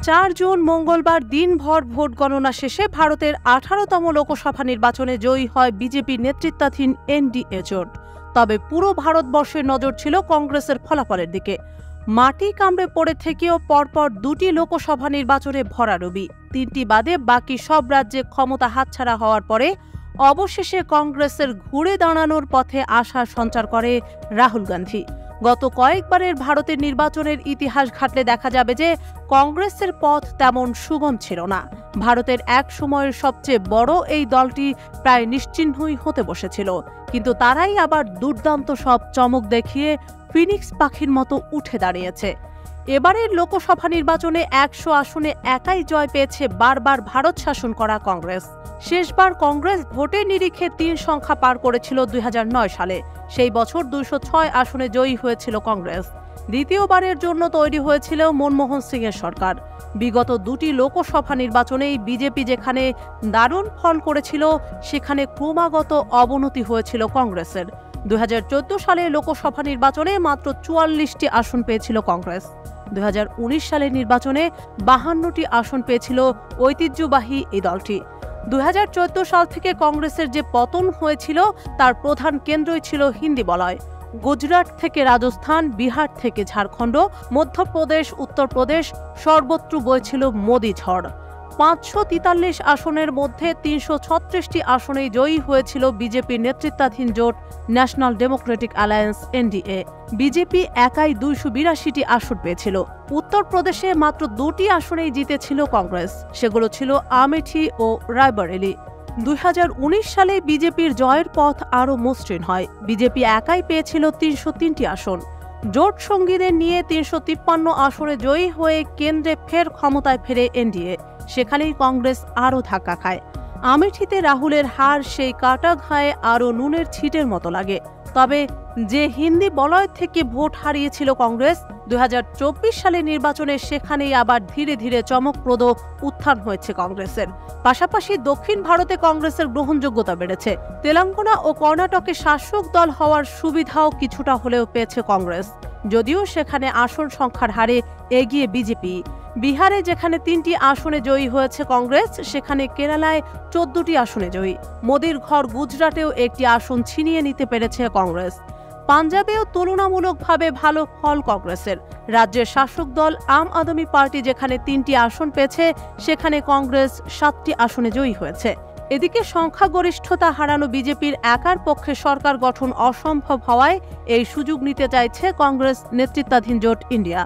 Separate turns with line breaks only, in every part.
4 June মঙ্গলবার দিনভর vote গণনা শেষে ভারতের 18তম লোকসভা নির্বাচনে জয়ী হয় বিজেপির নেতৃত্বাধীন এনডিএ জোট। তবে পুরো ভারতবর্ষের নজর ছিল কংগ্রেসের ফলাফলের দিকে। মাটি কামড়ে পড়ে থেকেও পরপর 2টি লোকসভা নির্বাচনে ভরাডুবি, 3টি বাদে বাকি সব রাজ্যে ক্ষমতা হাতছাড়া হওয়ার পরে অবশেষে কংগ্রেসের ঘুরে দাঁড়ানোর পথে আশার সঞ্চার করে রাহুল গান্ধী। গত কয়েকবারের ভারতের নির্বাচনের ইতিহাস ঘাটলে দেখা যাবে যে কংগ্রেসের পথ তেমন সুগম ছিল না। ভারতের এক সময়ের সবচেয়ে বড় এই দলটি প্রায় নিশ্চিহ্নই হতে বসেছিল, কিন্তু তারাই আবার দুর্দান্ত সব চমক দেখিয়ে ফিনিক্স পাখির মতো উঠে দাঁড়িয়েছে। এবারের লোকসভা নির্বাচনে 100 আসনে একাই জয় পেয়েছে বারবার ভারত শাসন করা কংগ্রেস। শেষবার কংগ্রেস ভোটের নিরিখে 3 সংখ্যা পার করেছিল 2009 সালে। সেই বছর 206 আসনে জয়ী হয়েছিল কংগ্রেস। দ্বিতীয়বারের জন্য তৈরি হয়েছিল মনমোহন সিংয়ের সরকার। বিগত 2টি লোকসভা নির্বাচনেই বিজেপি যেখানে দারুণ ফল করেছিল, সেখানে ক্রমাগত অবনতি হয়েছিল কংগ্রেসের। 2014 সালে লোকসভা নির্বাচনে মাত্র 44টি আসন পেয়েছিল কংগ্রেস। 2019 সালের নির্বাচনে 52টি আসন পেয়েছিল ঐতিহ্যবাহী এই দলটি। 2014 সাল থেকে কংগ্রেসের যে পতন হয়েছিল তার প্রধান কেন্দ্রই ছিল হিন্দি বলয়। গুজরাট থেকে রাজস্থান, বিহার থেকে ঝাড়খণ্ড, মধ্যপ্রদেশ, উত্তরপ্রদেশ সর্বত্র বইছিল মোদি ঝড়। 543 আসনের মধ্যে 336টি আসনেই জয়ী হয়েছিল বিজেপির নেতৃত্বাধীন জোট national Democratic alliance NDA. BJP একাই 282টি আসন পেয়েছিল। উত্তরপ্রদেশে মাত্র 2টি আসনেই জিতেছিল কংগ্রেস, সেগুলো ছিল আমেঠি ও রায়বরেলি। 2019 সালে বিজেপির জয়ের পথ আরও মসৃণ হয়। বিজেপি একাই পেয়েছিল 303টি আসন। জোট সঙ্গীদের নিয়ে 353 আসনে জয়ী হয়ে কেন্দ্রে ফের ক্ষমতায় ফেরে এনডিএ। সেখানেই কংগ্রেস আরও ধাক্কা খায়। আমেঠিতে রাহুলের হার সেই কাটা ঘায়ে আরও নুনের ছিটের মতো লাগে। তবে যে হিন্দি বলয় থেকে ভোট হারিয়েছিল কংগ্রেস, 2024 সালের নির্বাচনে সেখানেই আবার ধীরে ধীরে চমকপ্রদ উত্থান হয়েছে কংগ্রেসের। পাশাপাশি দক্ষিণ ভারতে কংগ্রেসের গ্রহণযোগ্যতা বেড়েছে। তেলেঙ্গানা ও কর্ণাটকে শাসক দল হওয়ার সুবিধাও কিছুটা হলেও পেয়েছে কংগ্রেস, যদিও সেখানে আসন সংখ্যার হারে এগিয়ে বিজেপি। বিহারে যেখানে 3টি আসনে জয়ী হয়েছে কংগ্রেস, সেখানে কেরালায় 14টি আসনে জয়ী। মোদির ঘর গুজরাটেও একটি আসন ছিনিয়ে নিতে পেরেছে কংগ্রেস। পাঞ্জাবেও তুলনামূলকভাবে ভালো ফল কংগ্রেসের। রাজ্যের শাসক দল আম আদমি পার্টি যেখানে 3টি আসন পেয়েছে, সেখানে কংগ্রেস 7টি আসনে জয়ী হয়েছে। এদিকে সংখ্যাগরিষ্ঠতা হারানো বিজেপির একার পক্ষে সরকার গঠন অসম্ভব হওয়ায় এই সুযোগ নিতে চাইছে কংগ্রেস নেতৃত্বাধীন জোট ইন্ডিয়া।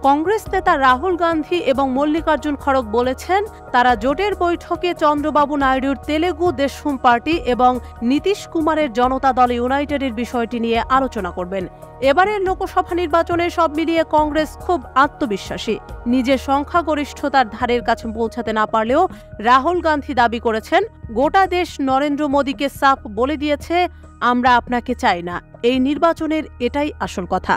কংগ্রেস নেতা রাহুল গান্ধী এবং মল্লিকার্জুন খড়গ বলেছেন, তারা জোটের বৈঠকে চন্দ্রবাবু নাইডুর তেলেগু দেশম পার্টি এবং নীতিশ কুমারের জনতা দল ইউনাইটেডের বিষয়টি নিয়ে আলোচনা করবেন। এবারের লোকসভা নির্বাচনে সব মিলিয়ে কংগ্রেস খুব আত্মবিশ্বাসী। নিজের সংখ্যাগরিষ্ঠতার ধারের কাছে পৌঁছাতে না পারলেও রাহুল গান্ধী দাবি করেছেন, গোটা দেশ নরেন্দ্র মোদীকে সাফ বলে দিয়েছে, আমরা আপনাকে চাই না। এই নির্বাচনের এটাই আসল কথা।